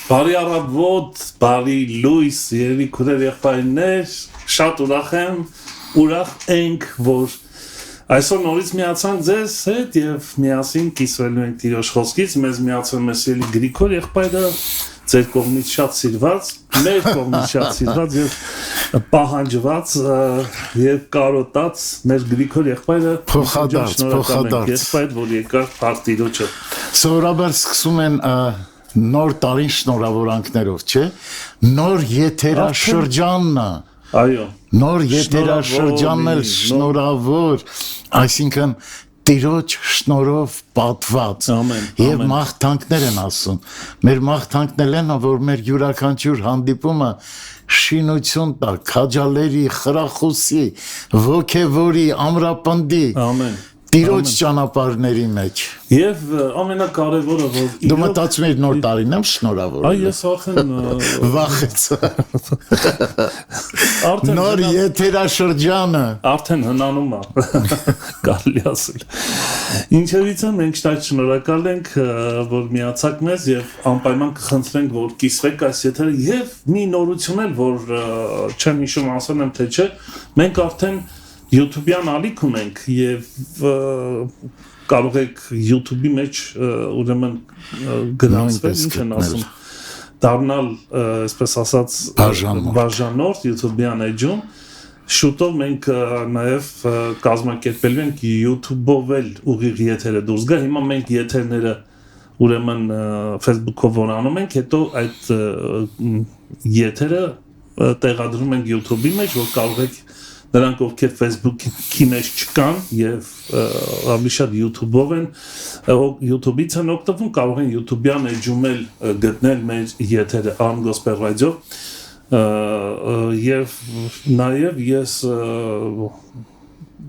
Բարի առավոտ, բարի լույս, երևի քուրեր եղբայրներ, շատ ուրախ ենք, որ այսօր նորից միացան ձեզ հետ եւ միասին կիսվելու ենք Տիրոջ խոսքից, մեզ միացել է սիրելի Գրիգոր եղբայրը, ձեր կողմից շատ սիրված, մեր կողմից շատ սիրված եւ պահանջված եւ կարոտած մեր Գրիգոր եղբայրը փոխադարձ եղբայր, որ եկար Փառք Տիրոջը։ Սովորաբար սկսում են նոր տարին շնորհավորանքներով, չէ՞։ Նոր եթերաշրջանն է։ Այո։ Նոր եթերաշրջանն էլ շնորհավոր, այսինքն Տիրոջ շնորհով պատված։ Եվ մաղթանքներ են ասում։ Մեր մաղթանքն են, որ մեր յուրաքանչյուր հանդիպումը շինություն տա, քաջալերի, խրախուսի, ոգևորի, ամրապնդի։ Ամեն։ Տիրոջ ճանապարհների մեջ։ Եվ ամենակարևորը, որ Դու մտածում ես նոր տարին եմ շնորհավոր։ Այ ես արդեն վախեցա։ Արդեն նոր եթերաշրջանը արդեն հնանում է, կարելի ասել։ Ինչևիցը մենք շատ շնորհակալ ենք, որ միացաք մեզ եւ անպայման կխնդրենք, որ կիսվեք այս եթերը եւ մի նորություն էլ, որ չեմ հիշում ասել եմ թե չէ, մենք արդեն YouTube-յան ալիք ունենք եւ կարող եք YouTube-ի մեջ ուրեմն գրանցվել, ինչ են ասում, դառնալ, այսպես ասած, բաժանորդ YouTube-յան էջում։ Շուտով մենք նաեւ կազմակերպելու ենք YouTube-ով էլ ուղիղ եթերը դուրս գա։ Հիմա մենք եթերները ուրեմն Facebook-ով անում ենք, հետո այդ եթերը տեղադրում ենք YouTube-ի մեջ, որ կարող եք նրանք ովքեր Facebook-ի մեջ չկան եւ ավելի շատ YouTube-ով են, YouTube-ից են օգտվում, կարող են YouTube-յան էջում էլ գտնել մեր եթերը Arm Gospel Radio եւ նաեւ ես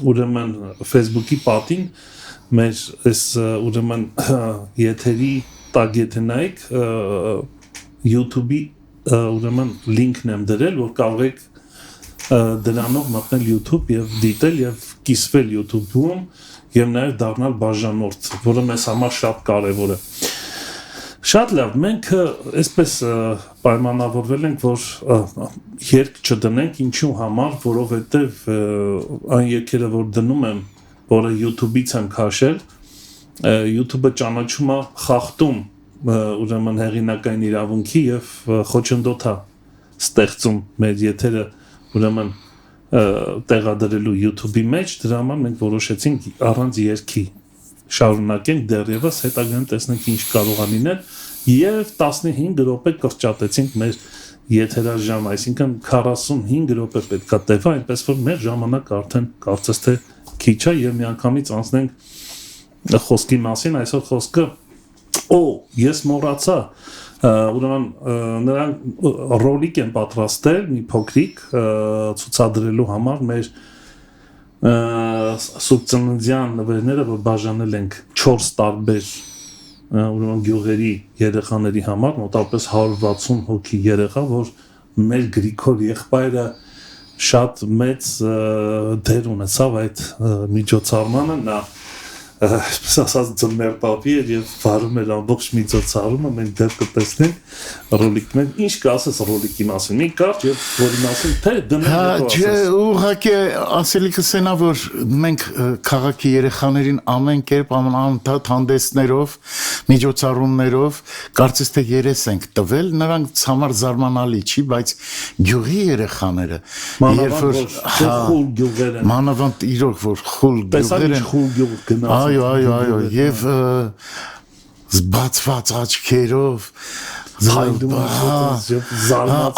ուրեմն Facebook-ի պատին մեր այս ուրեմն եթերի տակ եթե նայեք YouTube-ի ուրեմն լինքն եմ դրել, որ կարող եք դրանով մտնել YouTube եւ դիտել եւ կիսվել YouTube-ում եւ նաեւ դառնալ բաժանորդ, որը մեզ համար շատ կարեւոր է։ Շատ լավ, մենք այսպես պայմանավորվել ենք, որ երկ չդնենք, ինչու համար, որովհետեւ այն երգերը, որ դնում եմ, որը YouTube-ից եմ քաշել, YouTube-ը ճանաչում է խախտում ուրեմն հեղինակային իրավունքի եւ խոչընդոտ է ստեղծում մեր եթերը ուրեմն տեղադրելու YouTube-ի մեջ, դրա համար մենք որոշեցինք առանց երգի շարունակենք դեռևս, հետագայում տեսնենք ինչ կարող է լինել եւ 15 րոպե կրճատեցինք մեր եթերաժամ, այսինքն 45 րոպե պետքա տևա, այնպես որ մեր ժամանակ արդեն կարծես թե քիչ է եւ միանգամից անցնենք խոսքի մասին, այսօր խոսքը ես մոռացա ուրեմն նրանք ռոլիկ են պատրաստել մի փոքրիկ ցուցադրելու համար մեր սուբծննդյան նվերները, որ բաժանել ենք 4 տարբեր ուրեմն գյուղերի երեխաների համար, մոտավորապես 160 հոգի երեխա, որ մեր Գրիգոր եղբայրը շատ մեծ դեր ունեցավ այդ միջոցառմանը, նա այսպես ասած ձմեր պապի էր եւ վարում էր ամբողջ միջոցառումը, մենք դեռ կտեսնենք ռոլիկներ, ինչ կասես ռոլիկի մասին, մի կարճ եւ որի մասին թե դնենք Չէ, ուղղակի ասելիքս այնա, որ մենք քաղաքի երեխաներին ամեն կերպ անընդհատ հանդեսներով, միջոցառումներով կարծես թե երես ենք տվել, նրանց համար զարմանալի չի, բայց գյուղի երեխաները երբ որ խուլ գյուղեր են, մանավանդ իրոք որ խուլ գյուղեր են, խուլ գյուղ գնաց Այո, եւ բացված աչքերով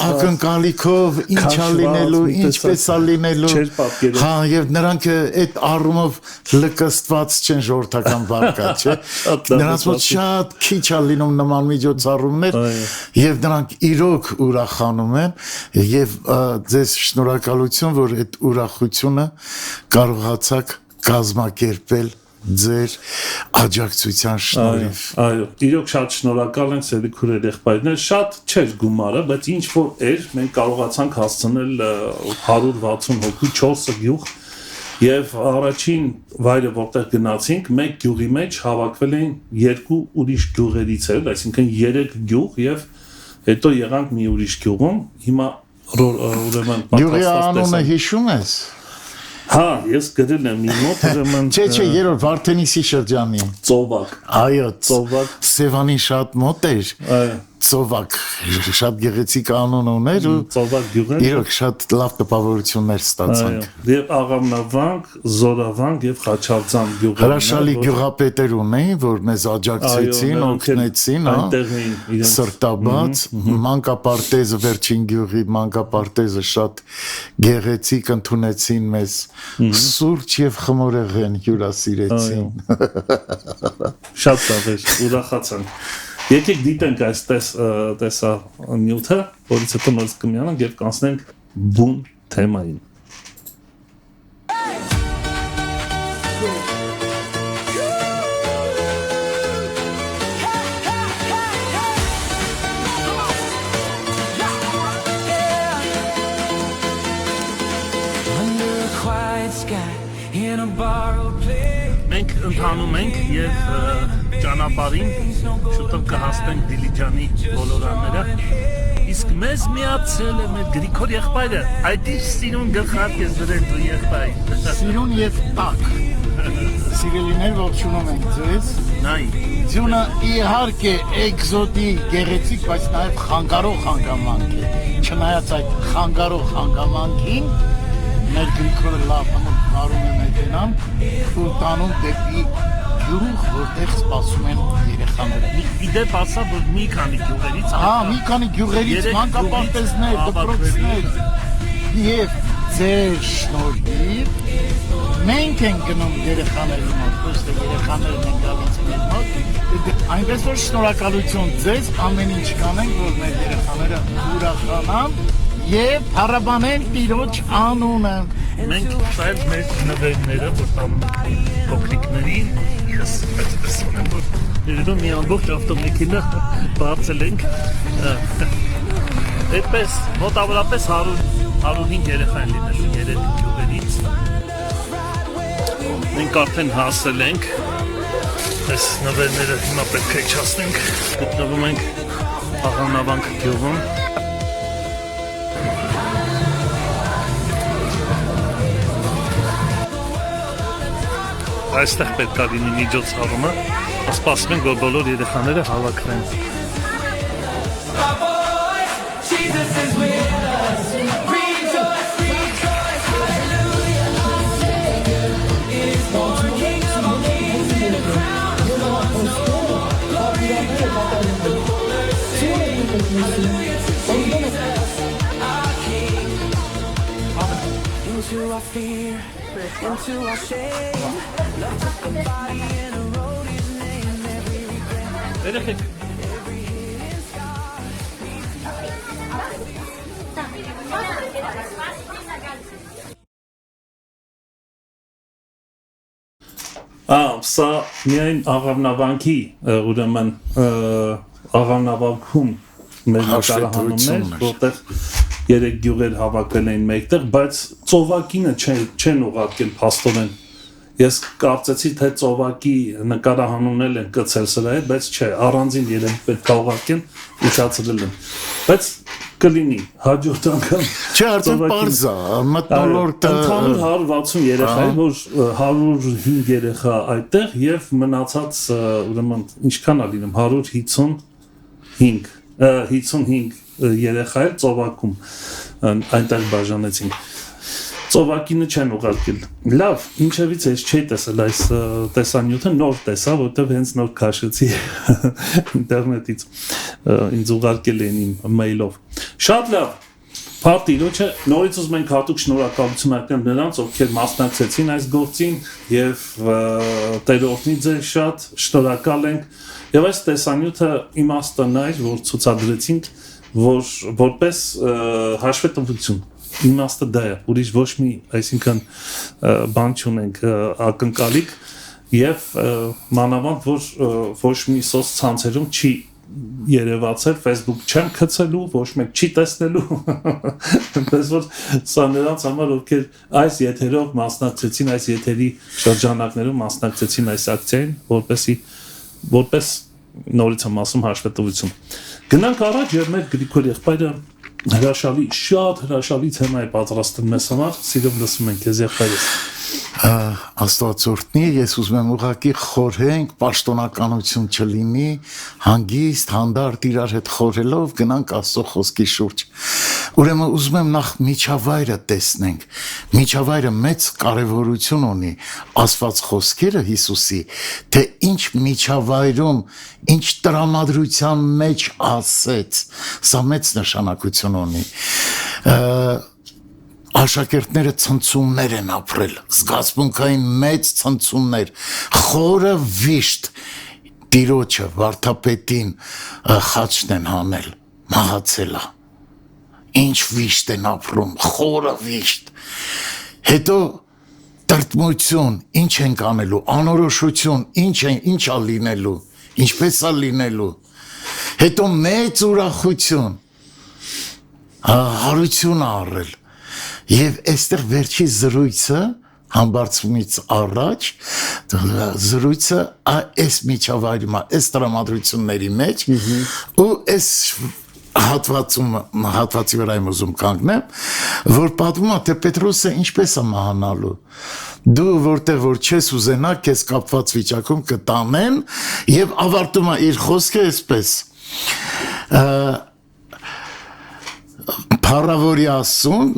ակնկալիքով ինչա լինելու, ինչպես է լինելու, հա, եւ նրանք այդ առումով լկստված չեն ժողովրդական վարկա, չէ, նրանց մոտ շատ քիչ է լինում նման միջոցառումներ եւ նրանք իրոք ուրախանում են եւ ձեզ շնորհակալություն, որ այդ ուրախությունը կարողացաք կազմակերպել ձեր աջակցության շնորհիվ։ Այո, իրոք շատ շնորհակալ ենք սերի քուրեր եղբայրներ, շատ չէր գումարը, բայց ինչ որ էր, մենք կարողացանք հասցնել 160 հոգու 4 գյուղ եւ առաջին վայրը որտեղ գնացինք, մեկ գյուղի մեջ հավաքվել էին երկու ուրիշ գյուղերից էլ, այսինքն 3 գյուղ եւ հետո եղանք մի ուրիշ գյուղում, հիմա ուրեմն Գյուղի անունը հիշում ես։ Հա, ես գրել եմ մի մոտ, ուրեմն Չէ, երրորդ Վարդենիսի շրջանի։ Ծովակ։ Այո, Ծովակ։ Սևանին շատ մոտ էր։ Այո։ Ծովակ, շատ գեղեցիկ անուն ուներ ու Ծովակ գյուղը։ իրոք շատ լավ տպավորություններ ստացանք։ Եվ Աղավնավանք, Զորավանք եւ Խաչարձան գյուղը։ Հրաշալի գյուղապետեր ունեին, որ մեզ աջակցեցին, օգնեցին, հա։ Սրտաբաց, մանկապարտեզը վերջին գյուղի մանկապարտեզը շատ գեղեցիկ ընդունեցին մեզ։ Սուրճ եւ խմորեղեն հյուրասիրեցին։ Շատ լավ էր, ուրախացանք։ Եկեք դիտենք այս տեսա նյութը, որից հետո նորից կմիանանք եւ կանցնենք բուն թեմային։ Մենք ընթանում ենք եւ ճանապարհին շուտով կհասնենք Դիլիջանի բոլորանները իսկ մեզ միացել է մեր Գրիգոր եղբայրը այդ իր սիրուն գլխարկ է դրել դու եղբայր Սիրուն եւ տակ Սիրելիներ ողջունում ենք ձեզ նայ ձյունը իհարկե էկզոտիկ գեղեցիկ բայց նաեւ խանգարող հանգամանք է չնայած այդ խանգարող հանգամանքին մեր Գրիգորը լավ մարում է մեքենան ու տանում դեպի գյուղ, որտեղ սպասում են երեխաները։ Իդեպ ասա, որ մի քանի գյուղերից հա, մի քանի գյուղերից մանկապարտեզներ, դպրոցներ եւ ձեր շնորհիվ մենք ենք գնում երեխաների մոտ, ոստե երեխաներն են գալիս մեր մոտ։ Այնպես որ շնորհակալություն ձեզ ամեն ինչ կանենք, որ մեր երեխաները ուրախանան եւ հարաբանեն Տիրոջ անունը։ Մենք շայլ մեր նվերները, որ տանում փոքրիկներին, ես այդպես ունեմ, որ երևում մի ամբողջ ավտոմեքենա բարձել ենք, այդպես մոտավորապես 100-105 երեխա են լինելու երեք գյուղերից, մենք արդեն հասել ենք, այս նվերները հիմա պետք է իջացնենք, գտնվում ենք Աղավնավանք գյուղում, այստեղ պետք է լինի միջոցառումը, սպասում ենք, որ բոլոր երեխաները հավաքվեն։ Into our fear, into our shame. Love took a body and wrote his name. Every regret, every hidden scar. Սա միայն Աղավնավանքի, ուրեմն Աղավնավանքում մեր նկարահանումներ, որտեղ երեք գյուղեր հավաքվել էին մեկտեղ, բայց ծովակինը չեն ուղարկել փաստորեն։ Ես կարծեցի, թե ծովակի նկարահանումներ են կցել սրա հետ, բայց չէ, առանձին երեք պետք է ուղարկեն, ուշացրել են։ Բայց կլինի հաջորդ անգամ։ Չէ, արդեն պարզ է, մթնոլորտը ընդհանուր 160 երեխա է, որ 105 երեխա այդտեղ եւ մնացած ուրեմն ինչքան է լինում 155 երեխա է ծովակում այնտեղ բաժանեցին ծովակինը չեն ուղարկել լավ ինչևից ես չէի տեսել այս տեսանյութը նոր տեսա որտեղ հենց նոր քաշեցի ինտերնետից ինձ ուղարկել էին իմ մեյլով շատ լավ Պատիրոջը նորից ուզում ենք հատուկ շնորհակալություն հայտնել նրանց, ովքեր մասնակցեցին այս գործին եւ տերողնի ձեր շատ շնորհակալ ենք եւ այս տեսանյութը իմաստն է, որ ցուցադրեցինք, որ որպես հաշվետվություն իմաստը դա է, ուրիշ ոչ մի, այսինքն բան չունենք ակնկալիք եւ մանավանդ որ ոչ մի սոց ցանցերում չի երևացել Facebook չեմ գցելու, ոչ մեկ չի տեսնելու։ Այնպես որ սա նրանց համար ովքեր այս եթերով մասնակցեցին, այս եթերի շրջանակներում մասնակցեցին այս ակցիային, որպես նորից եմ ասում հաշվետվություն։ Գնանք առաջ եւ մեր Գրիգոր եղբայրը հրաշալի շատ հրաշալի թեմա է պատրաստել մեզ համար, սիրով լսում ենք քեզ եղբայրս։ Աստվածորդնի ես ուզում եմ ուղղակի խորհենք պաշտոնականություն չլինի հանգիստ հանդարտ իրար հետ խորհելով գնանք Աստծո խոսքի շուրջ ուրեմն ուզում եմ նախ միջավայրը տեսնենք միջավայրը մեծ կարևորություն ունի Աստված խոսքերը Հիսուսի թե ինչ միջավայրում ինչ տրամադրության մեջ ասեց սա մեծ նշանակություն ունի Աշակերտները ցնցումներ են ապրել, զգացմունքային մեծ ցնցումներ, խորը վիշտ տիրոջը, վարդապետին խաչն են հանել, մահացել է, ինչ վիշտ են ապրում, խորը վիշտ, հետո տրտմություն, ինչ ենք անելու, անորոշություն, ինչ ա լինելու, ինչպես ա լինելու, հետո մեծ ուրախություն, հարություն ա առել, Եվ այստեղ վերջի զրույցը համբարձումից առաջ զրույցը այս միջավայրում այս տրամադրությունների մեջ ու այս հատվածի վրա եմ ուզում կանգնեմ որ պատմում է թե Պետրոսը ինչպես է մահանալու դու որտեղ որ չես ուզենա քեզ կապված վիճակում կտանեն եւ ավարտում է իր խոսքը այսպես Փառավորի ասուն,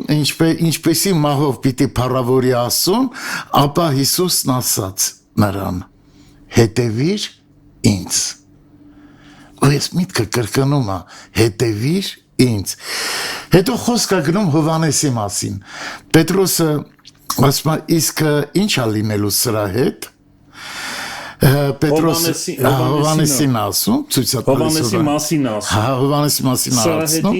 ինչպեսի մահով պիտի փառավորի ասուն, ապա Հիսուսն ասաց նրան, հետևիր ինձ։ Ու ես միտքը կրկնում է, հետևիր ինձ։ Հետո խոսք է գնում Հովհաննեսի մասին։ Պետրոսը ասում է, իսկ ինչ է լինելու սրա հետ։ Հովհաննեսին ասում, Հովհաննեսի մասին ասում։ Հովհաննեսի մասին ասում,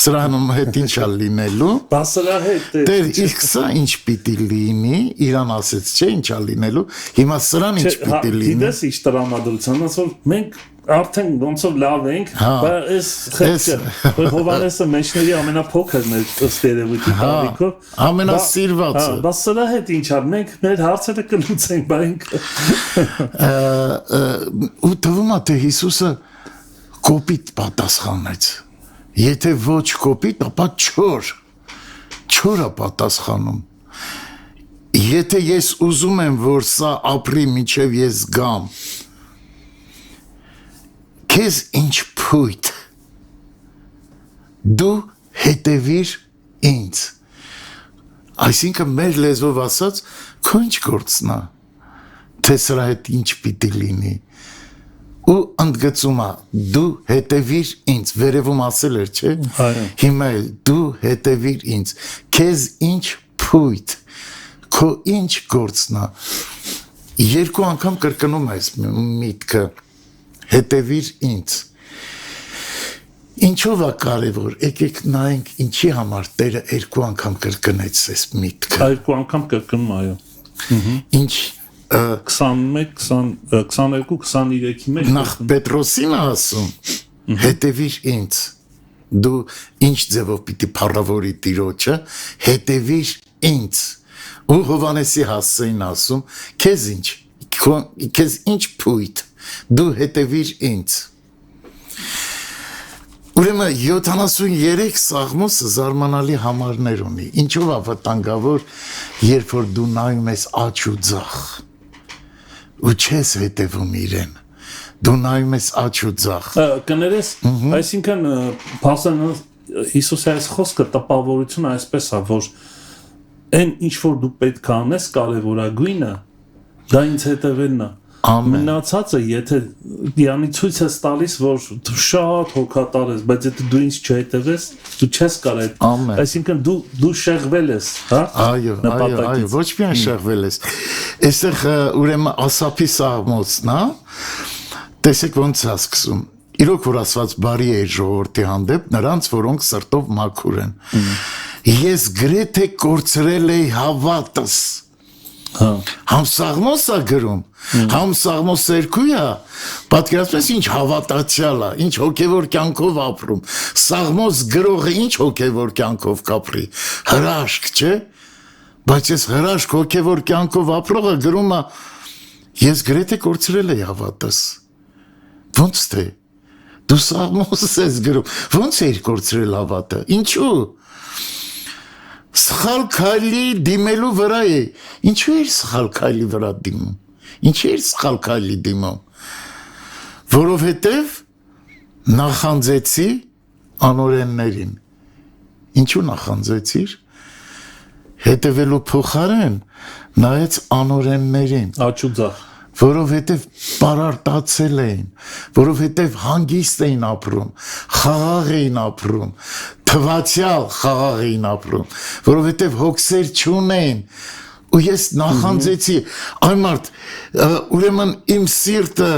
սրա հետ ինչ է լինելու։ Բա սրա հետ Տեր, իսկ սա ինչ պիտի լինի, իրան ասեց, չէ, ինչ է լինելու, հիմա սրան ինչ պիտի լինի։ Գիտես ինչ տրամադրության, ոնց որ մենք արդեն ոնց որ լավ ենք, բայց այս խելքը Հովհաննեսը մեջների ամենափոքրն է ըստ երևույթի տարիքով, ամենասիրվածը։ Բա սրա հետ ինչ ա, մենք մեր հարցերը կլուծենք, բայց ու թվում է թե Հիսուսը կոպիտ պատասխանեց։ Եթե ոչ կոպիտ, ապա չոր է պատասխանում։ Եթե ես ուզում եմ, որ սա ապրի մինչև ես գամ, քեզ ինչ փույթ, դու հետևիր ինձ։ Այսինքն մեր լեզվով ասած, քո ինչ գործն է, թե սրա հետ ինչ պիտի լինի։ Ու ընդգծում է, դու հետևիր ինձ, վերևում ասել էր, չէ։ Հիմա էլ դու հետևիր ինձ, քեզ ինչ փույթ, քո ինչ գործն է։ Երկու անգամ կրկնում այս միտքը, հետևիր ինձ։ Ինչով է կարևոր, եկեք նայենք ինչի համար Տերը երկու անգամ կրկնեց այս միտքը։ Երկու անգամ կրկնում, այո։ Ինչ 21, 22, 23-ի մեջ նախ Պետրոսին ասում, հետևիր ինձ, դու ինչ ձևով պիտի փառավորի Տիրոջը, հետևիր ինձ, ու Հովհաննեսի հասցեին ասում, քեզ ինչ փույթ, դու հետևիր ինձ։ Ուրեմն 73 Սաղմոսը զարմանալի համարներ ունի, ինչով է վտանգավոր, երբ որ դու նայում ես աջ ու ձախ, ու չես հետևում իրեն, դու նայում ես աջ ու ձախ։ Կներես, այսինքն Հիսուսի այս խոսքը տպավորությունը այսպես է, որ այն ինչ որ դու պետք է անես կարևորագույնը, դա ինձ հետևելն է։ Մնացածը, եթե յանի ցույց ես տալիս, որ դու շատ հոգատար ես, բայց եթե դու ինձ չհետևես, դու չես կարող։ Այսինքն դու շեղվել ես, հա։ Այո, ոչ միայն շեղվել ես։ Այստեղ ուրեմն Ասափի Սաղմոսն է, տեսեք ոնց է սկսում։ Իրոք որ Աստված բարի է ժողովրդի հանդեպ, նրանց, որոնք սրտով մաքուր են։ Ես գրեթե կորցրել էի հավատս։ Համ Սաղմոսը գրում, համ Սաղմոս 2-ը, պատկերացնես ինչ հավատացյալ է, ինչ հոգևոր կյանքով ապրում, Սաղմոս գրողը ինչ հոգևոր կյանքով կապրի, հրաշք, չէ, բայց ես հրաշք հոգևոր կյանքով ապրողը գրում է, ես գրեթե կորցրել էի հավատս, ոնց թե, Դու Սաղմոս ես գրում, ոնց էիր կորցրել հավատը, ինչու, սխալ քայլի դիմելու վրա է, ինչու էիր սխալ քայլի վրա դիմում, ինչու էիր սխալ քայլի դիմում, որովհետև նախանձեցի անօրեններին, ինչու նախանձեցիր, հետևելու փոխարեն նայեց անօրեններին, աչուձախ, որովհետև պարարտացել էին, որովհետև հանգիստ էին ապրում, խաղաղ էին ապրում, թվացյալ խաղաղ էին ապրում, որովհետև հոգսեր չունեին, ու ես նախանձեցի, այն մարդ, ուրեմն իմ սիրտը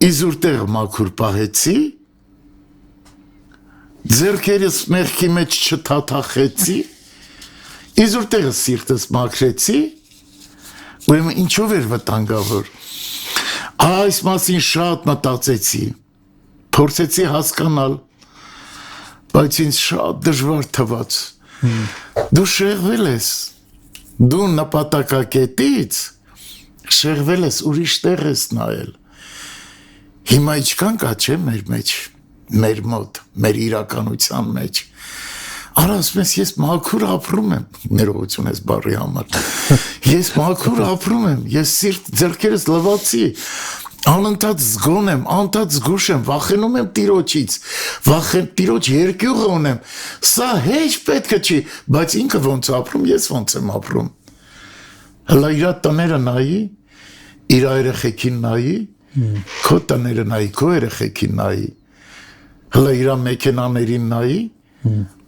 իզուր տեղ մաքուր պահեցի, ձեռքերս մեղքի մեջ չթաթախեցի, իզուր տեղը սիրտս մաքրեցի, ուրեմն ինչով էր վտանգավոր, այս մասին շատ մտածեցի, փորձեցի հասկանալ, բայց ինձ շատ դժվար թվաց, դու շեղվել ես, դու նպատակակետից շեղվել ես, ուրիշ տեղ ես նայել, հիմա ինչքան կա չէ մեր մեջ, մեր մոտ, մեր իրականության մեջ, արա ասում ես, ես մաքուր ապրում եմ, ներողություն ես բառի համար, ես մաքուր ապրում եմ, ես սիրտ ձեռքերս լվացի, անընդհատ զգոն եմ, անընդհատ զգուշ եմ, վախենում եմ տիրոջից, տիրոջ երկյուղ ունեմ, սա հեչ պետքը չի, բայց ինքը ոնց ապրում, ես ոնց եմ ապրում, հլա իրա տները նայի, իրա երեխեքին նայի, քո տները նայի, քո երեխեքին նայի, հլա իրա մեքենաներին նայի,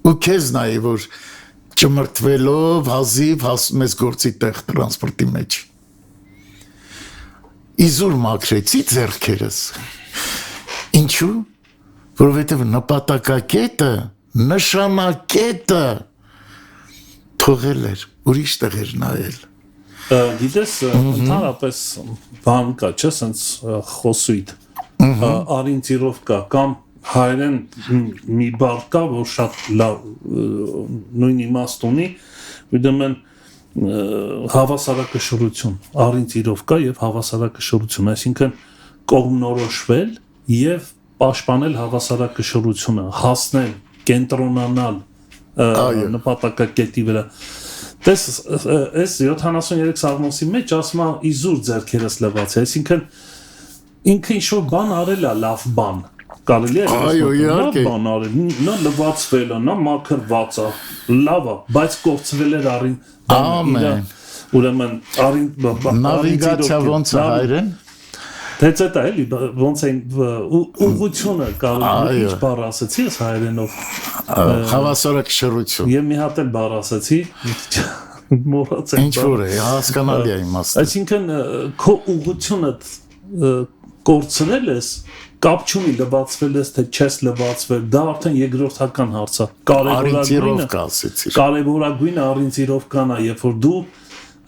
ու քեզ նայի, որ ճմրթվելով հազիվ հասում ես գործի տեղ տրանսպորտի մեջ, իզուր մաքրեցի ձեռքերս, ինչու, որովհետև նպատակակետը, նշանակետը թողել էր, ուրիշ տեղ էր նայել, գիտես, ընդհանրապես բան կա, չէ, սենց խոսույթ, արինցիրովկա կամ հայերեն մի բառ կա, որ շատ նույն իմաստ ունի, ուրեմն հավասարակշռություն, արինցիրովկա եւ հավասարակշռություն, այսինքն կողմնորոշվել եւ պաշտպանել հավասարակշռությունը, հասնել, կենտրոնանալ նպատակակետի վրա, Տես, այս 73 Սաղմոսի մեջ ասում է իզուր ձեռքերս լվացի, այսինքն ինքը ինչ-որ բան արել է, լավ բան, կարելի է լավ բան արել, նա լվացվել է, նա մաքրված է, լավ է, բայց կորցրել էր արին, ուրեմն նավիգացիա ոնց է հայրեն, Դեծ է դա էլի, ոնց էին ուղղությունը կարելի ինչ բառ ասեցի ես հայերենով հավասարակշռություն Եվ մի հատ էլ բառ ասեցի մոռաց եմ Ինչ որ է, հասկանալի է իմաստը Այսինքն քո ուղղությունը կորցրել ես կապ չունի լվացվել ես թե չես լվացվել դա արդեն երկրորդական հարց է կարևորագույնը առինցիրովկան է երբ որ դու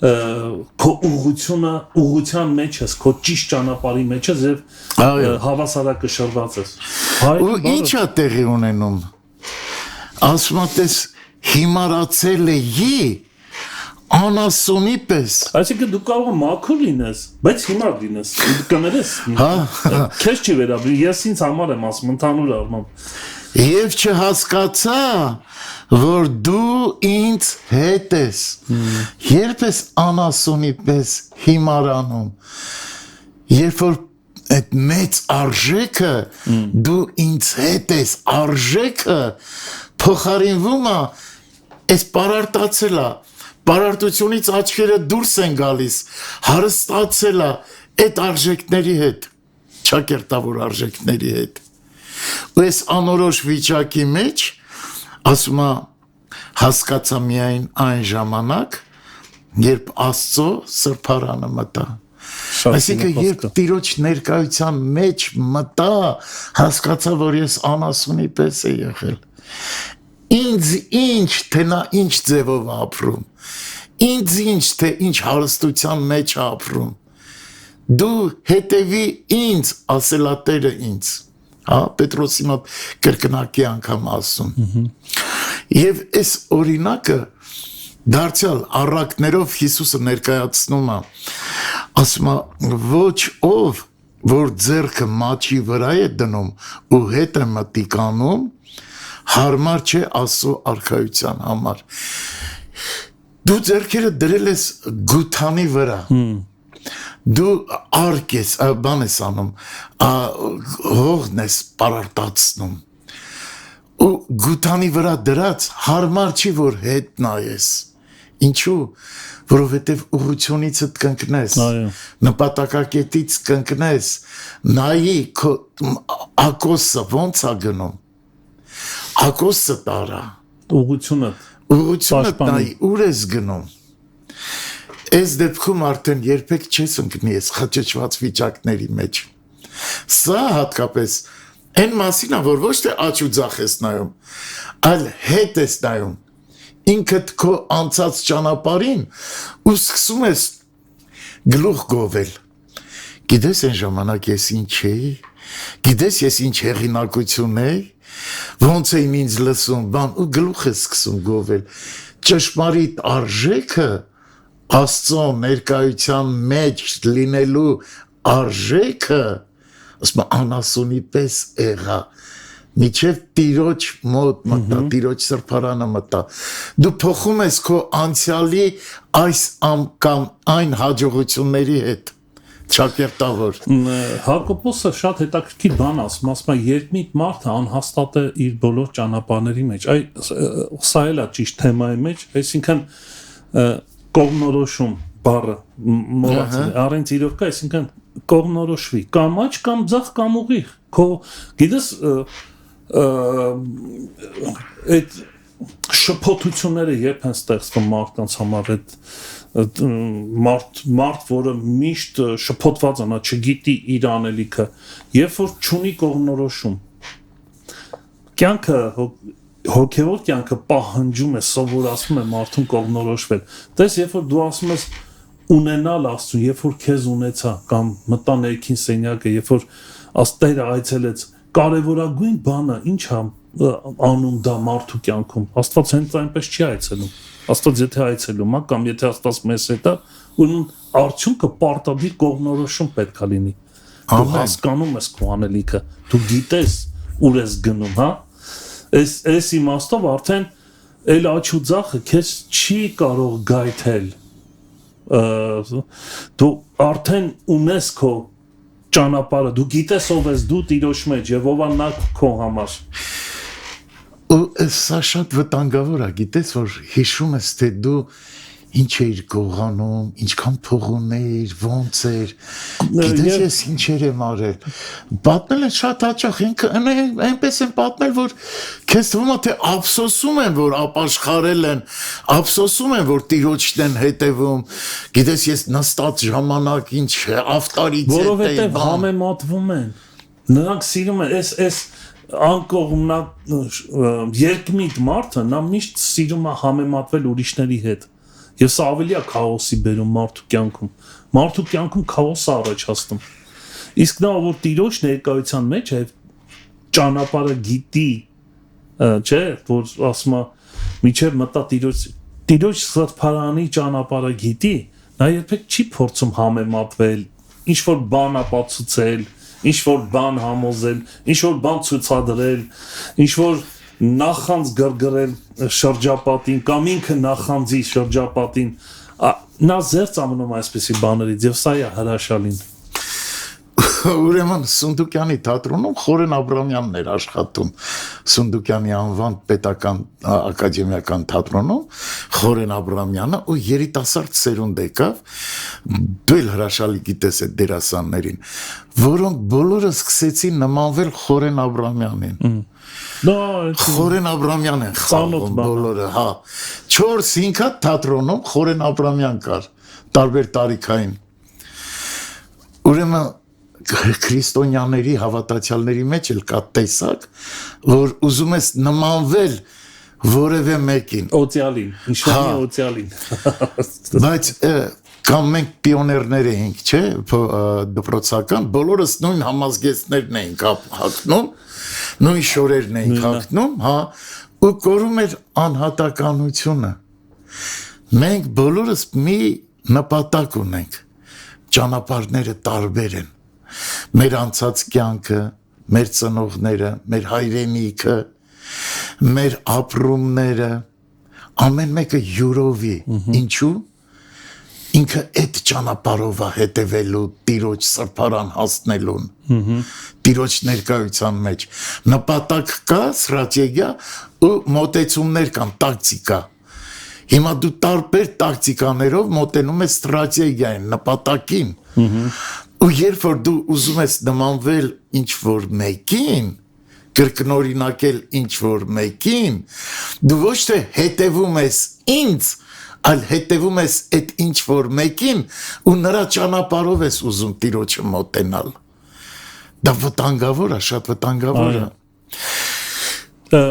քո ուղղության մեջ ես, քո ճիշտ ճանապարհի մեջ ես եւ հավասարակշռված ես։ Ու ի՞նչ է տեղի ունենում։ Ասում ես հիմարացել էի անասունի պես։ Այսինքն դու կարող ես մաքուր լինես, բայց հիմար լինես։ Կներես։ Քեզ չի վերաբերի, ես ինձ համար եմ ասում ընդհանուր առմամբ։ Եվ չհասկացա որ դու ինձ հետ ես երբ ես անասունի պես հիմարանում երբ որ այդ մեծ արժեքը դու ինձ հետ ես արժեքը փոխարինվում է այս պարարտացել է պարարտությունից աչքերը դուրս են գալիս հարստացել է այդ արժեքների հետ չակերտավոր արժեքների հետ ու այս անորոշ վիճակի մեջ ասում է հասկացա միայն այն ժամանակ երբ Աստծո սրբարանը մտա այսինքն երբ Տիրոջ ներկայության մեջ մտա հասկացա որ ես անասունի պես եմ եղել ինձ ինչ թե նա ինչ ձևով ապրում ինձ ինչ թե ինչ հարստության մեջ ապրում դու հետևի ինձ ասելա Տերը ինձ Պետրոսի մոտ կրկնակի անգամ ասում Եվ այս օրինակը դարձյալ առակներով Հիսուսը ներկայացնում է ասում է ոչ ով որ ձեռքը մաչի վրա է դնում ու հետ է մտիկանում, հարմար չէ Աստծո արքայության համար։ Դու ձեռքերը դրել ես գութանի վրա։ Դու արկ ես, բան ես անում, հողն ես պարարտացնում։ Ու գութանի վրա դրած հարմար չի, որ հետ նայես։ Ինչու՞, որովհետև ուղղությունիցդ կընկնես, նպատակակետից կընկնես, նայի ակոսը ոնց է գնում, ակոսը տարա, ուղղությունը նայի, ուր ես գնում, ես դեպքում արդեն երբեք չես ընկնի ես խճճված վիճակների մեջ, սա հատկապես են մասին է, որ ոչ թե աչ ու ձախ ես նայում, այլ հետ ես նայում, ինքդ քո անցած ճանապարհին ու սկսում ես գլուխ գովել։ Գիտես այն ժամանակ ես ինչ էի, գիտես ես ինչ հեղինակություն էի, ոնց էին ինձ լսում, բան ու գլուխ ես սկսում գովել։ Ճշմարիտ արժեքը Աստծո ներկայության մեջ լինելու արժեքը, ասում անասունի պես եղա։ Միջև տիրոջ մոտ մտա, տիրոջ սրբարանը մտա, դու փոխում ես քո անցյալի այս կամ այն հաջողությունների հետ, ճակերտավոր։ Հակոբոսը շատ հետաքրքիր բան ասում է երկմիտ մարդը անհաստատ է իր բոլոր ճանապարհների մեջ, սա էլ է ճիշտ թեմայի մեջ, այսինքն կողմնորոշում բառը մոռացել, առանց իրոք կա, այսինքն կողմնորոշվի, կամ աչ կամ ձախ կամ ուղիղ, գիտես այդ շփոթությունները երբ են ստեղծվում մարդկանց համար այդ մարդ որը միշտ շփոթված է, նա չգիտի իր անելիքը, երբ որ չունի կողմնորոշում, կյանքը հոգևոր կյանքը պահանջում է, սովորացնում է մարդուն կողմնորոշվել, տես երբ որ դու ասում ես ունենալ Աստծուն, երբ որ քեզ ունեցա կամ մտա ներքին սենյակը, երբ որ Աստծերը այցելեց կարևորագույն բանը ինչ է անում դա մարդու կյանքում, Աստված հենց այնպես չի այցելում, Աստված եթե այցելում է, կամ եթե Աստված մեզ հետ է, ուրեմն արդյունքը պարտադիր կողմնորոշում պետք է լինի, դու հասկանում ես քո անելիքը, դու գիտես ուր ես գնում, հա, այս իմաստով արդեն էլ աչ ու ձախը քեզ չի կարող գայթել, դու արդեն ունես քո ճանապարհը, դու գիտես ով ես դու Տիրոջ մեջ եւ ով է նա քո համար։ Ու սա շատ վտանգավոր է, գիտես որ հիշում ես թե դու ինչ էիր գողանում, ինչքան փող ունեիր, ոնց էր, գիտես ես ինչեր եմ արել։ Պատմել են շատ հաճախ, այնպես են պատմել, որ քեզ թվում է թե ափսոսում են, որ ապաշխարել են, ափսոսում են, որ Տիրոջն են հետևում։ Գիտես ես նստած ժամանակ ինչ ավտարից որովհետև համեմատվում են։ Նրանք սիրում են, այս անկողմնակ երկմիտ մարդը նա միշտ սիրում է համեմատվել ուրիշների հետ։ Եվ սա ավելի է քաոսի բերում մարդու կյանքում։ Մարդու կյանքում քաոսը առաջացնում։ Իսկ նա որ Տիրոջ ներկայության մեջ է ճանապարհը գիտի, չէ, որ ասում է միջև մտա Տիրոջ սրբարանի ճանապարհը գիտի, նա երբեք չի փորձում համեմատվել, ինչ որ բան ապացուցել, ինչ որ բան համոզել, ինչ որ բան ցույցադրել, ինչ որ նախանձ գրգռել շրջապատին կամ ինքը նախանձի շրջապատին նա զերծ ամնում այսպեսի բաներից եւ սա է հրաշալին ուրեմն Սունդուկյանի թատրոնում Խորեն Աբրամյանն էր աշխատում Սունդուկյանի անվան պետական ակադեմիական թատրոնում Խորեն Աբրամյանը ու երիտասարդ սերունդ եկավ դու էլ հրաշալի գիտես այդ դերասաններին որոնք բոլորը սկսեցին նմանվել Խորեն Աբրամյանին Խորեն Աբրամյան են խաղում բոլորը հա 4-5 հատ թատրոնում Խորեն Աբրամյան կար տարբեր տարիքային ուրեմն քրիստոնյաների հավատացյալների մեջ էլ կա տեսակ, որ ուզում ես նմանվել որևէ մեկին։ Օծյալին, իշանի օծյալին։ Բայց կամ մենք պիոներներ էինք, չէ, դպրոցական, բոլորս նույն համազգեստներն էինք հագնում, նույն շորերն էինք հագնում, հա, ու կորում էր անհատականությունը։ Մենք բոլորս մի նպատակ ունենք, ճանապարհները տարբեր են։ մեր անցած կյանքը, մեր ծնողները, մեր հայրենիքը, մեր ապրումները, ամեն մեկը յուրովի, ինչու? Ինքը այդ ճանապարհով է հետևելու Տիրոջ սրբարան հասնելուն, Տիրոջ ներկայության մեջ, նպատակ կա, ստրատեգիա ու մոտեցումներ կան, տակտիկա, հիմա դու տարբեր տակտիկաներով մոտենում ես ստրատեգիային, նպատակին, ու երբ որ դու ուզում ես նմանվել ինչ-որ մեկին, կրկնօրինակել ինչ-որ մեկին, դու ոչ թե հետևում ես ինձ, այլ հետևում ես այդ ինչ-որ մեկին ու նրա ճանապարհով ես ուզում Տիրոջը մոտենալ։ Դա վտանգավոր է, շատ վտանգավոր է։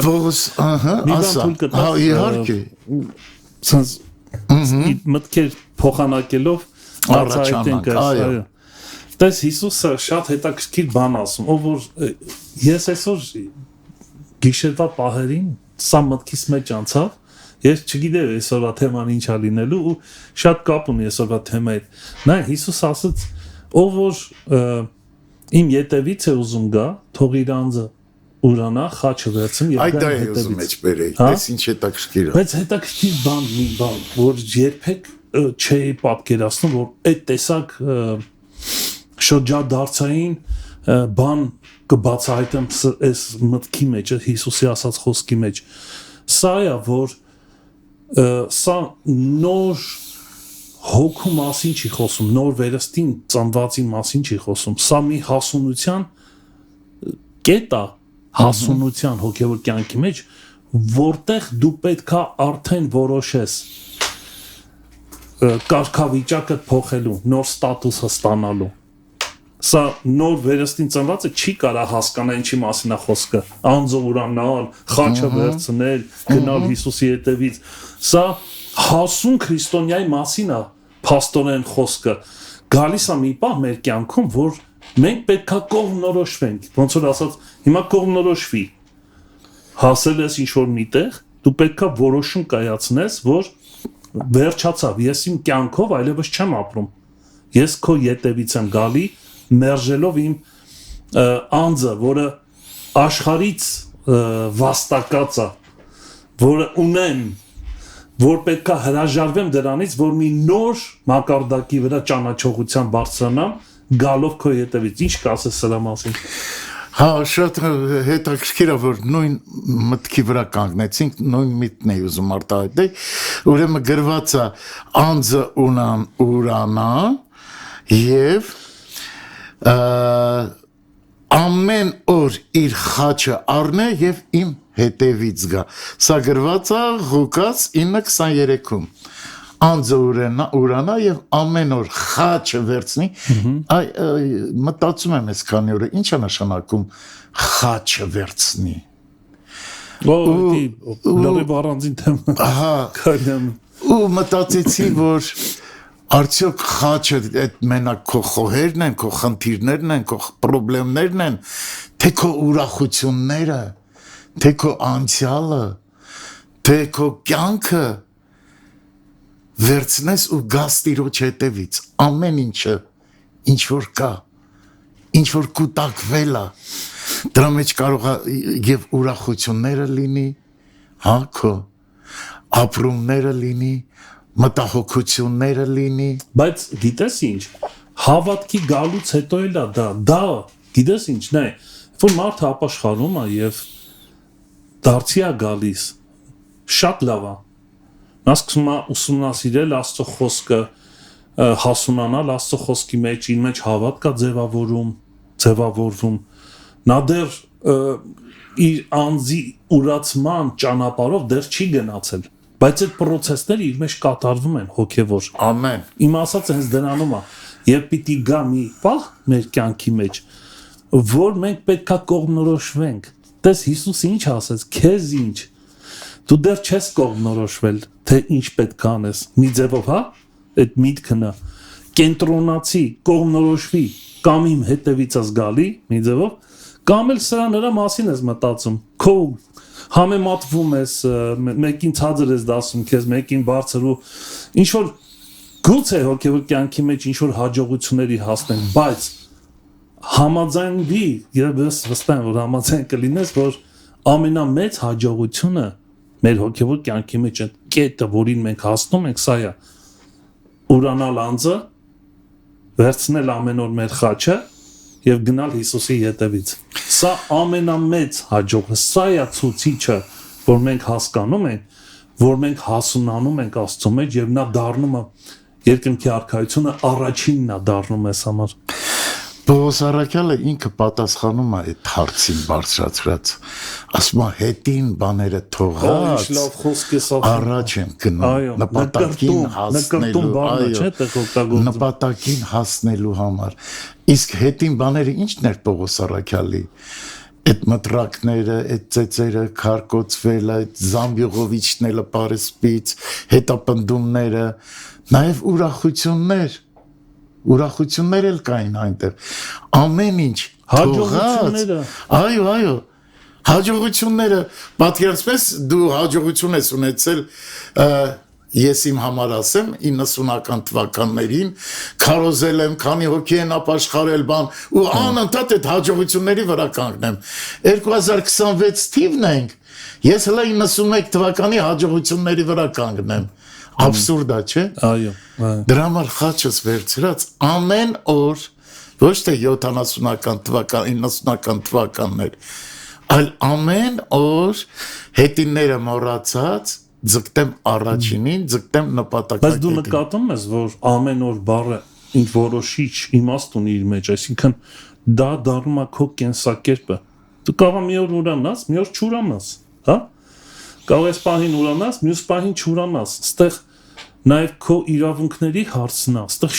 Ողս, ասա, իհարկե։ Սենց մտքեր փոխանակելով առաջանանք, այո։ Տես Հիսուսը շատ հետաքրքիր բան ասում, ով որ ես այսօր գիշերվա պահերին սա մտքիս մեջ անցավ, ես չգիտեմ այսօրվա թեման ինչ է լինելու ու շատ կապ ունի այսօրվա թեմայի հետ։ Նայ Հիսուս ասաց, ով որ իմ ետևից է ուզում գա, թող իր անձը ուրանա, խաչը վերցնի եւ դա է ուզում մեջ բերեի։ Այս ինչ հետաքրքիր է։ Բայց հետաքրքիր բան, որ երբեք չէի պատկերացնում, որ այդ տեսակ շրջադարձային բան կբացահայտեմ այս մտքի մեջ, Հիսուսի ասած խոսքի մեջ։ Սա է, որ սա նոր հոգու մասին չի խոսում, նոր վերստին ծնվածի մասին չի խոսում, սա մի հասունության կետ է, հասունության հոգևոր կյանքի մեջ, որտեղ դու պետք է արդեն որոշես կարգավիճակը փոխելու, նոր ստատուսը ստանալու։ Սա նոր վերստին ծնվածը չի կարա հասկանա ինչի մասին է խոսքը, անձը ուրանալ, խաչը վերցնել, գնալ Հիսուսի հետևից։ Սա հասուն քրիստոնյայի մասին է փաստորեն խոսքը։ Գալիս է մի պահ մեր կյանքում, որ մենք պետքա կողմնորոշվենք, ոնց որ ասած, հիմա կողմնորոշվի։ Հասել ես ինչ-որ միտեղ, դու պետքա որոշում կայացնես, որ վերջացավ, ես իմ կյանքով այլևս չեմ ապրում։ Ես քո ետևից եմ գալի, մերժելով իմ անձը, որը աշխարից վաստակած է, որը ունեմ, որ պետքա հրաժարվեմ դրանից, որ մի նոր մակարդակի վրա ճանաչողության բարձրանամ, գալով քո ետևից։ Ինչ կասես սրա մասին։ Հա, շատ հետաքրքիր է, որ նույն մտքի վրա կանգնեցինք, նույն միտքն էի ուզում արտահայտել, ուրեմն գրված է անձը ուրանա եւ ամեն օր իր խաչը առնե եւ իմ հետևից գա։ Սա գրված է Ղուկաս 9:23-ում։ Անձը ուրանա եւ ամեն օր խաչը վերցնի։ Մտածում եմ այս քանի օրը ինչ է նշանակում խաչը վերցնի։ Լավ առանձին թեմա։ Ահա։ Ու մտածեցի, որ արդյոք խաչը այդ մենակ քո խոհերն են, քո խնդիրներն են, քո խնդիրներն են, թե քո ուրախությունները, թե քո անցյալը, թե քո կյանքը վերցնես ու գաս Տիրոջ հետևից, ամեն ինչը, ինչ որ կա, ինչ որ կուտակվել է, դրա մեջ կարող է եւ ուրախությունները լինի, հա, քո ապրումները լինի, մտահոգությունները լինի, բայց գիտես ինչ, հավատքի գալուց հետո էլ է դա գիտես ինչ, նայ, որ մարդը ապաշխարում է եւ դարձի է գալիս, շատ լավ է, նա սկսում է ուսումնասիրել Աստծո խոսքը, հասունանալ Աստծո խոսքի մեջ, իր մեջ հավատք է ձևավորվում, նա դեռ իր անձի ուրացման ճանապարհով դեռ չի գնացել, բայց այդ պրոցեսները իր մեջ կատարվում են հոգևոր։ Ամեն։ Իմ ասածը հենց դրանում է, երբ պիտի գա մի պահ մեր կյանքի մեջ, որ մենք պետքա կողմնորոշվենք։ Տես Հիսուսը ինչ ասեց, քեզ ինչ։ Դու դեռ չես կողմնորոշվել, թե ինչ պետք է անես։ Մի ձևով, հա, այդ միտքն է։ Կենտրոնացի, կողմնորոշվի, կամ իմ հետևից ես գալի, մի ձևով, կամ էլ սրա նրա մասին ես մտածում։ Քո համեմատվում ես, մեկին ցածր ես դասում քեզ, մեկին բարձր ու ինչ որ գուցե հոգևոր կյանքի մեջ ինչ որ հաջողությունների հասնեն, բայց համաձայնվի, ես վստահ եմ, որ համաձայն կլինես, որ ամենամեծ հաջողությունը մեր հոգևոր կյանքի մեջ այդ կետը, որին մենք հասնում ենք, սա է ուրանալ անձը, վերցնել ամեն օր մեր խաչը եւ գնալ Հիսուսի ետևից։ Սա ամենամեծ հաջողը, սա է ցուցիչը, որ մենք հասկանում ենք, որ մենք հասունանում ենք Աստծո մեջ եւ նա դառնում է երկնքի արքայությունը առաջինն է դառնում ես համար։ Պողոս Առաքյալը ինքը պատասխանում է այդ հարցին բարձրացրած, ասում է հետին բաները թողած, լավ խոսք է սա, առաջ եմ գնում նպատակին հասնելու համար, իսկ հետին բաները ինչն էր Պողոս Առաքյալի, այդ մտրակները, այդ ծեծերը քարկոծվելը, այդ զամբյուղովիչները Պարիսպից, հետապնդումները, նաև ուրախություններ էլ կային այնտեղ, ամեն ինչ հաջողությունները, այո, հաջողությունները, պատկերացնես դու հաջողություն ես ունեցել, ես իմ համար ասեմ 90-ական թվականներին քարոզել եմ, քանի հոգի են ապաշխարել բան ու անընդհատ այդ հաջողությունների վրա կանգնեմ 2026 թիվն ենք, ես հլա 91 թվականի հաջողությունների վրա կանգնեմ Absurd-ա, չէ։ Այո։ Դրա համար խաչս վերցրած ամեն օր, ոչ թե 70-ական թվական, 90-ական թվականներ, այլ ամեն օր հետինները մոռացած ձգտեմ առաջինին, ձգտեմ նպատակակետին։ Բայց դու նկատում ես, որ ամեն օր բառը ինչ որոշիչ իմաստ ունի իր մեջ, այսինքն դա դառնում է քո կենսակերպը։ Դու կարող ես մի օր ուրանաս, մի օր չուրանաս, հա։ Կարող ես պահին ուրանաս, մյուս պահին չուրանաս, ստեղ նաև քո իրավունքների հարցն է, ստեղ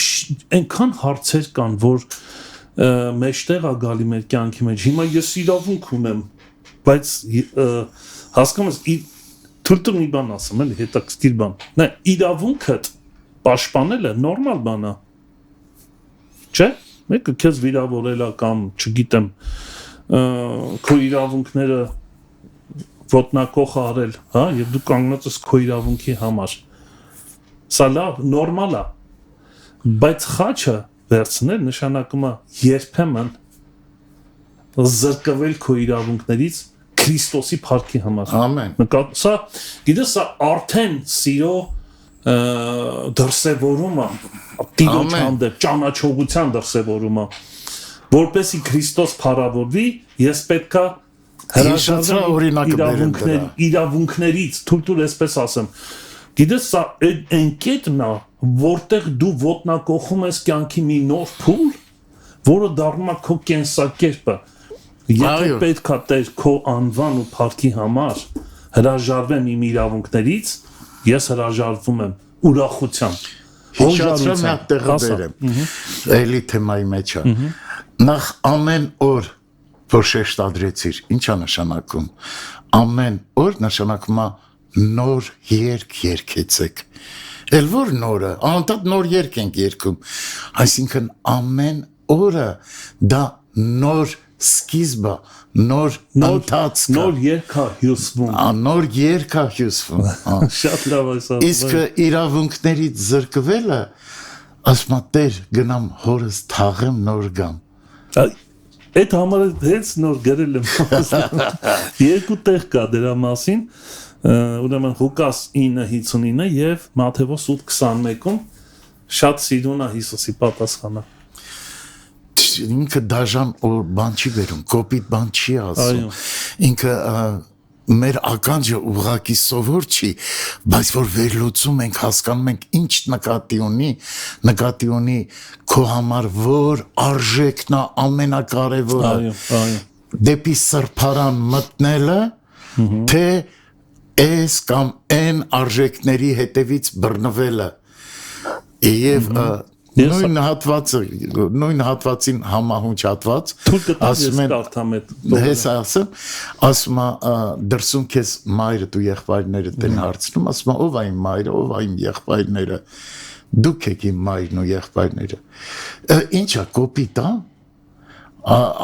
այնքան հարցեր կան, որ մեջտեղ է գալի մեր կյանքի մեջ, հիմա ես իրավունք ունեմ, բայց հասկանում ես, թույլ մի բան ասեմ, էլի հետաքրքիր բան, նայ, իրավունքդ պաշտպանելը նորմալ բան է, չէ, մեկը քեզ վիրավորել է կամ, չգիտեմ, քո իրավունքները ոտնակող արել, հա, եւ դու կանգնած ես քո իրավունքի համար։ Սա լավ, նորմալ է։ Բայց խաչը վերցնել նշանակում է երբեմն զրկվել քո իրավունքներից Քրիստոսի փառքի համար։ Ամեն։ Սա, գիտես, սա արդեն սիրո դրսևորում է, Տիրոջ հանդեպ ճանաչողության դրսևորում է։ Որպեսզի Քրիստոս փառավորվի, ես պետքա իրավունքներից, թույլ այսպես ասեմ, գիտես սա այն կետն է, որտեղ դու ոտնակոխում ես կյանքի մի նոր փուլ, որը դառնում է քո կենսակերպը, եթե պետք է Տեր քո անվան ու փառքի համար հրաժարվեմ իմ իրավունքներից, ես հրաժարվում եմ ուրախությամբ, հիշացրեմ մի հատ տեղը բերեմ, էլի թեմայի մեջ է, նախ ամեն օր որ շեշտադրեցիր, ինչ է նշանակում, ամեն օր նշանակում է նոր երգ երգեցեք, էլ որ նորը, անընդհատ նոր երգ ենք երգում, այսինքն ամեն օրը դա նոր սկիզբը, նոր ընթացքը, նոր երգ է հյուսվում, նոր երգ է հյուսվում, շատ լավ այսա, իսկ իրավունքներից զրկվելը, ասում է Տեր գնամ հորս թաղեմ նոր գամ, Այդ համարը հենց նոր գրել եմ, երկու տեղ կա դրա մասին, ուրեմն Ղուկաս 9:59 և Մատթեոս 8:21-ում շատ սիրուն է Հիսուսի պատասխանը։ Ինքը դաժան բան չի վերում, կոպիտ բան չի ասում, ինքը մեր ականջը ուղղակի սովոր չի, բայց որ վերլուծում ենք, հասկանում ենք ինչ նկատի ունի քո համար, որ արժեքն է ամենակարևորը, դեպի սրբարան մտնելը, թե այս կամ այն արժեքների հետևից բռնվելը, եւ նույն հատվածին համահունչ հատված, ասում է դրսում քեզ մայրդ ու եղբայրներդ են հարցնում, ասում է ով է իմ մայրը, ով է իմ եղբայրները, դուք եք իմ մայրն ու եղբայրները, ինչ է կոպիտ է,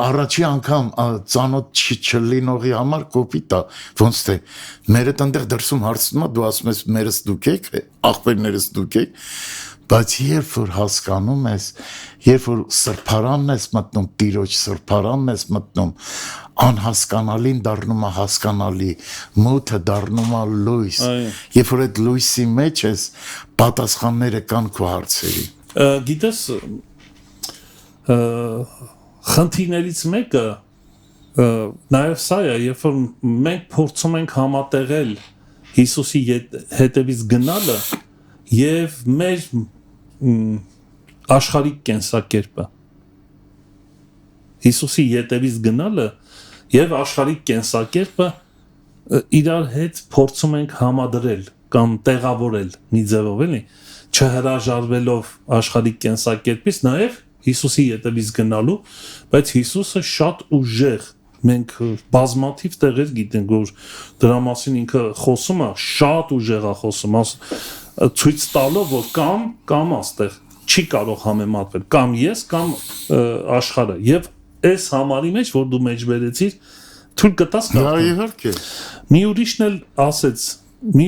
առաջի անգամ ծանոթ չլինողի համար կոպիտ է, ոնց թե մերդ այնտեղ դրսում հարցնում է, դու ասում ես մերս դուք եք, աղբերներս դուք եք, բայց երբ որ հասկանում ես, երբ որ սրբարանն ես մտնում, Տիրոջ սրբարանն ես մտնում, անհասկանալին դառնում է հասկանալի, մութը դառնում է լույս, երբ որ այդ լույսի մեջ ես, պատասխանները կան քո հարցերի։ Գիտես, խնդիրներից մեկը նաև սա է, երբ որ մենք փորձում ենք համատեղել Հիսուսի հետևից գնալը եւ մեր աշխարհիկ կենսակերպը, Հիսուսի հետևից գնալը եւ աշխարհիկ կենսակերպը իրար հետ փորձում ենք համադրել կամ տեղավորել մի ձևով, էլի, չհրաժարվելով աշխարհիկ կենսակերպից, նաեւ Հիսուսի հետևից գնալու, բայց Հիսուսը շատ ուժեղ, մենք բազմաթիվ տեղեր գիտենք, որ դրա մասին ինքը խոսում է, շատ ուժեղ է խոսում, ցույց տալով, որ կամ աստեղ չի կարող համեմատվել, կամ ես, կամ աշխարհը, եւ այս համարի մեջ, որ դու մեջբերեցիր, թույլ կտաս կարող։ Իհարկե։ Մի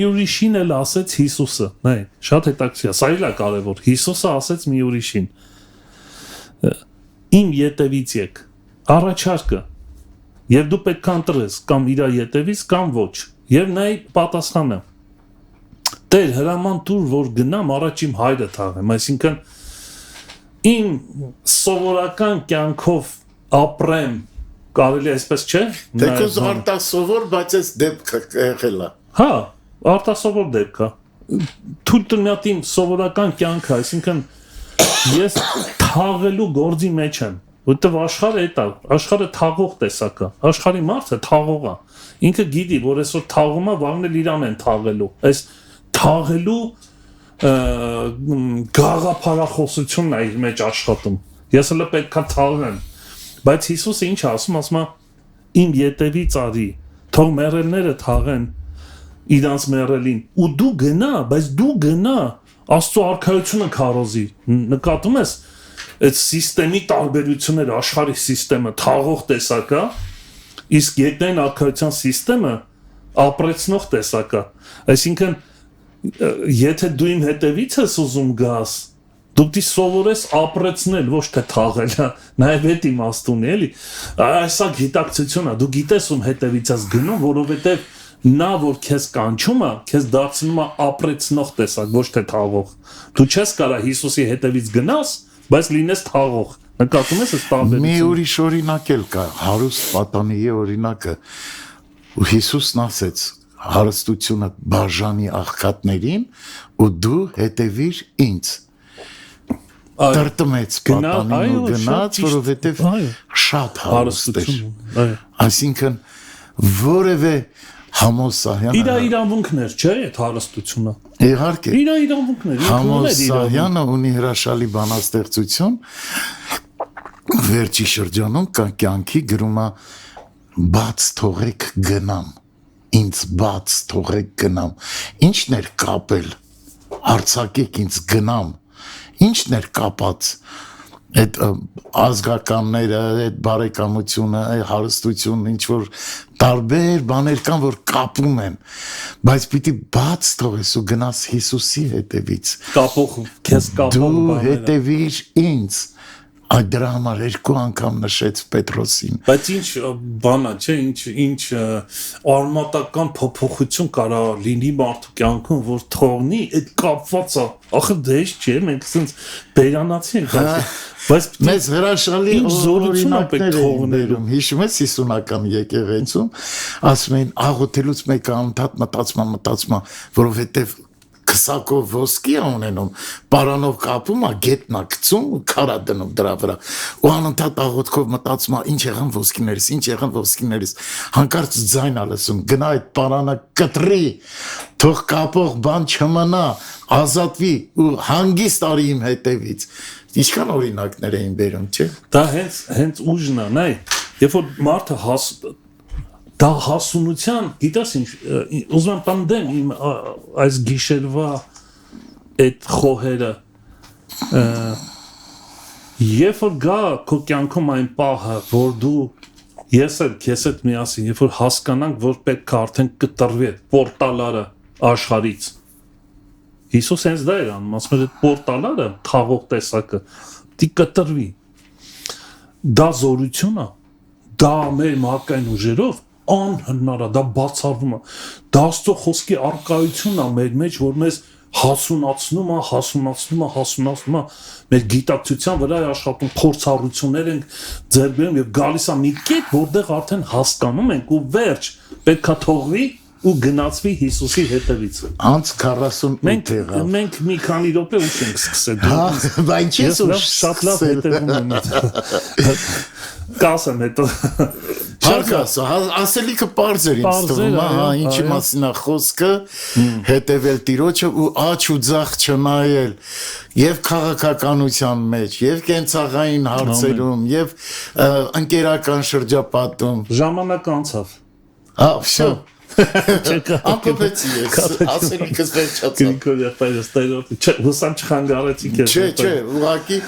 ուրիշին էլ ասեց Հիսուսը, նայ, շատ հետաքրքիր է, սա էլ է կարևոր, Հիսուսը ասեց մի ուրիշին, իմ ետևից եք, առաջարկը, եւ դու պետք է ընտրես կամ իր ետևից կամ ոչ, եւ նա պատասխանը, Տեր, հրաման տուր, որ գնամ առաջ իմ հայրը թաղեմ, այսինքն իմ սովորական կյանքով ապրեմ, կարելի է այսպես չէ։ Թեկուզ արտասովոր, բայց այս դեպքը եղել է։ Հա, արտասովոր դեպք է։ Թույլ տուր մի հատ իմ սովորական կյանքը, այսինքն ես թաղելու գործի մեջ եմ, որտեվ աշխարհը էտա, աշխարհը թաղող տեսակ է, աշխարհի մարդը թաղող է, ինքը գիտի, որ այսօր թաղում է, վաղն էլ իրան են թաղելու, այս թաղելու գաղափարախոսությունն է իր մեջ աշխատում, ես հələ պետք է թաղեմ, բայց Հիսուսը ինչ ասում է, իմ ետևից արի, թող մեռելները թաղեն իրանց մեռելին, ու դու գնա, բայց դու գնա, Աստծո արքայությունը քարոզի, նկատում ես այդ սիստեմի տարբերությունները, աշխարհի սիստեմը թաղող տեսակ է, իսկ գետնային արքայության սիստեմը ապրեցնող տեսակ է, այսինքն եթե դու իմ հետևից ես ուզում գաս, դու պիտի սովորես ապրեցնել, ոչ թե թաղել, նաև այդ իմաստուն է, էլի, այսա գիտակցություն է, դու գիտես ում հետևից ես գնում, որովհետև նա որ քեզ կանչում է, քեզ դարձնում է ապրեցնող տեսակ, ոչ թե թաղող։ Դու չես կարա Հիսուսի հետևից գնաս, բայց լինես թաղող։ Նկատում ես այս տարբերությունը։ Մի ուրիշ օրինակ էլ կա, հարուստ պատանիի օրինակը։ Ու Հիսուսն ասեց. հարստությունը բաժանի աղքատներին, ու դու հետևիր ինձ։ Տրտմեց պատանին ու գնաց, որովհետև շատ հարուստ էր։ Այսինքն որևէ Համոսահյանը իր իրավունքներ չէ այդ հարստությունը։ Իհարկե։ Իր իրավունքներ։ Համոսահյանը ունի հրաշալի բանաստեղծություն։ Վերջի շրջանում կյանքի գրում է բաց թողեք գնամ։ Ինձ բաց թողեք գնամ։ Ինչն էր կապել։ Արցակեք ինձ գնամ։ Ինչն էր կապած։ Այդ ազգականները, այդ բարեկամությունը, հարստությունը, ինչ որ տարբեր բաներ կան, որ կապում են, բայց պիտի բաց թողես ու գնաս Հիսուսի հետևից։ Կապող, քեզ կապող բաները։ Դու հետևիր ինձ։ Այդ դրա համար երկու անգամ նշեց Պետրոսին։ Բայց ինչ բան է, չէ, ինչ արմատական փոփոխություն կարա լինի մարդու կյանքում, որ թողնի, այդ կապված է։ Ախր դες չէ, մենք ասենք բերանացի ենք, բայց մեզ հրաշալի օրինակներ են։ Հիշում ես 50-ական եկեղեցում, ասում էին աղոթելուց մեկը անդադ մտածում, որովհետև քսակով ոսկի է ունենում, պարանով կապում է, գետնա գցում ու քարա դնում դրա վրա։ Ու անընդհատ աղոթքով մտածում է, ինչ եղան ոսկիներս, հանկարծ ձայն է լսում, գնա այդ պարանը կտրի, թող կապող բան չմնա, ազատվի ու հանգիստ արի իմ հետևից։ Ինչքան օրինակներ էին բերում, չէ՞։ Դա հենց ուժն է, նայ, երբ որ մարդը դա հասունության, գիտես ինչ, ուզում եմ պնդեմ իմ այս գիշերվա այդ խոհերը, երբ որ գա քո կյանքում այն պահը, որ դու ես էլ քեզ հետ միասին, երբ որ հասկանանք, որ պետք է արդեն կտրվի այդ պորտալարը աշխարհից, Հիսուս հենց դա էր անում, ասում էր այդ պորտալները թաղող տեսակը դի կտրվի։ Դա զորություն է, դա մեր մարդկային ուժերով անհնար է, դա բացառվում է։ Դա Աստծո խոսքի արկայությունն է մեր մեջ, որ մեզ հասունացնում է, մեր գիտակցության վրա է աշխատում, փորձառություններ ենք ձեռք բերում եւ գալիս է մի կետ, որտեղ արդեն հասկանում ենք ու վերջ, պետքա թողվի ու գնացվի Հիսուսի հետևից։ Անց 48 եղավ։ Մենք մի քանի րոպե ուշ ենք սկսել։ Հա, բայց ես շատ լավ հետևում եմ։ Կասեմ հետո։ Փարկաս, ասելիքը པարզ էր ինձ թվում, հա, ինչի մասին է խոսքը, հետևել Տիրոջը ու աչ ու ձախ չնայել եւ քաղաքականության մեջ, եւ կենցաղային հարցերում, եւ ընկերական շրջապատում։ Ժամանակ անցավ։ Հա, всё։ Անկոպեցի ես, ասելիքս վերջացավ։ Գրիգորի ախպայրստայրով, հուսամ չխանգարեցի քեզ։ Չէ, ուղղակի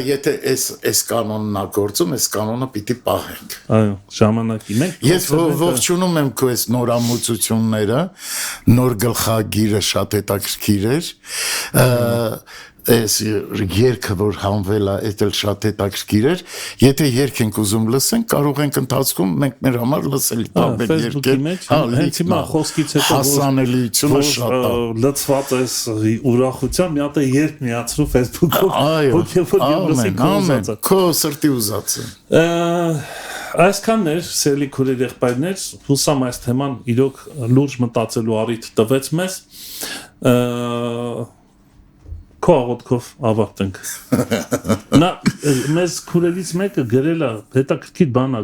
եթե այս կանոնն ա գործում, այս կանոնը պիտի պահենք։ Այո, ժամանակի մենք։ Ես ողջունում եմ քո այս նորամուծությունները, նոր գլխագիրը շատ հետաքրքիր էր։ Այս երգը որ հանվել է, դա էլ շատ հետաքրքիր էր։ Եթե երգ ենք ուզում լսենք, կարող ենք ընթացքում մենք մեր համար լսել տարբեր երգեր։ Հենց հիմա խոսքից հետո հասանելիությունը շատ է։ Լծված էս ուրախությամբ մի հատ երգ միացրու Facebook-ով, հոգեվոր լսենք քո սրտի ուզածը։ Այսքանն էր, սիրելի քուրեր եղբայրներ, հուսամ այս թեման իրոք լուրջ մտածելու առիթ տվեց մեզ։ Քո աղոթքով ավարտենք։ Նա մեզ քուրերից մեկը գրել է, հետաքրքիր բան է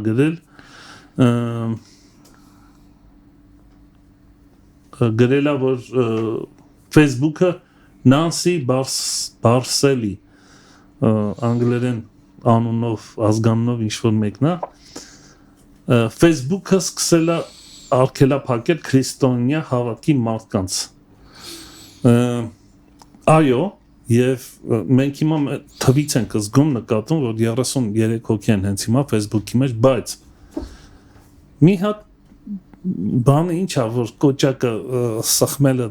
գրել է, որ Facebook-ը Նանսի Բարսելի անգլերեն անունով, ազգանունով ինչ-որ մեկն է, Facebook-ը սկսել է արգելափակել քրիստոնյա հավատքի մարդկանց։ Այո, եւ մենք հիմա թվից ենք զգում նկատում, որ 33 հոգի են հենց հիմա Facebook-ի մեջ, բայց մի հատ բանը ինչ է, որ կոճակը սխմելը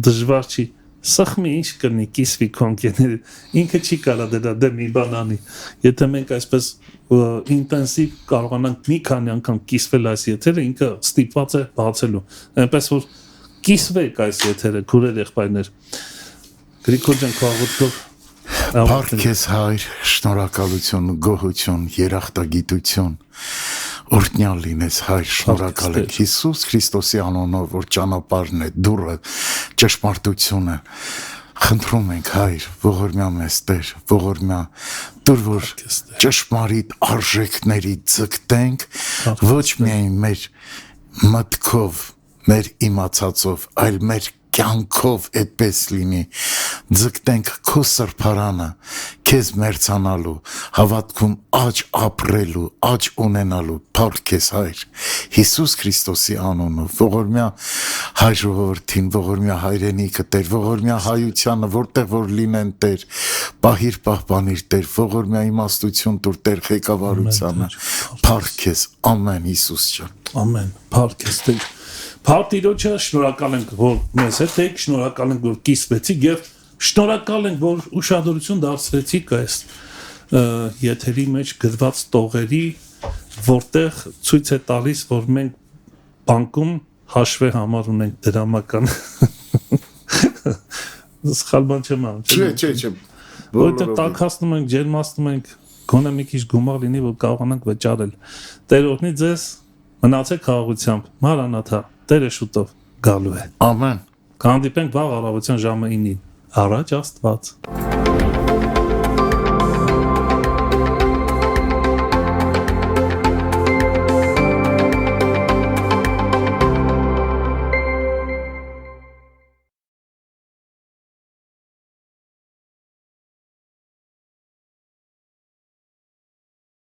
դժվար չի, սխմի ինչ կրնի, կիսվի կոնկեները, ինքը չի կարա դե մի բանանի, եթե մենք այսպես ինտենսիվ կարողանանք մի քանի անգամ կիսվել այս եթերը, ինքը ստիպված է բացելու, այնպես որ կիսվեք այս եթերը, քուրեր եղբայրներ, Գրիգոր ջան, քո աղոթքով Փառք քեզ հայր, շնորհակալություն, գոհություն, երախտագիտություն, օրհնյալ լինես հայր, շնորհակալ ենք Հիսուս Քրիստոսի անունով, որ ճանապարհն է, դուռը, ճշմարտությունը, խնդրում ենք հայր, ողորմյա մեզ Տեր, ողորմյա դուր որ ճշմարիտ արժեքների ձգտենք, ոչ միայն մեր մտքով, մեր իմացածով, այլ մեր կյանքով այդպես լինի, ձգտենք քո սրբարանը, քեզ մերձանալու, հավատքում աճ ապրելու, աճ ունենալու, փառք քեզ հայր, Հիսուս Քրիստոսի անունով, ողորմյա հայ ժողովրդին, ողորմյա հայրենիքը Տեր, ողորմյա հայությանը, որտեղ որ լինեն Տեր, պահիր պահպանիր Տեր, ողորմյա իմաստություն տուր Տեր ղեկավարությանը, փառք քեզ, ամեն Հիսուս ջան։ Ամեն, փառք քեզ Տեր։ Փառք Տիրոջը, շնորհակալ ենք, որ մեզ հետ եք, շնորհակալ ենք, որ կիսվեցիք եւ շնորհակալ ենք, որ ուշադրություն դարձրեցիք այս եթերի մեջ գրված տողերի, որտեղ ցույց է տալիս, որ մենք բանկում հաշվի համար ունենք դրամական։ Սխալ բան չեմ անում։ Չէ։ Որտեղ տաքացնում ենք, ջերմացնում ենք, գոնե մի քիչ գումար լինի, որ կարողանանք վճարել։ Տեր օրհնի ձեզ, մնացեք խաղաղությամբ, Մարանաթա, Տերը շուտով գալու է։ Ամեն։ Կհանդիպենք վաղ առավոտյան ժամը 9-ին։ Առաջ Աստված։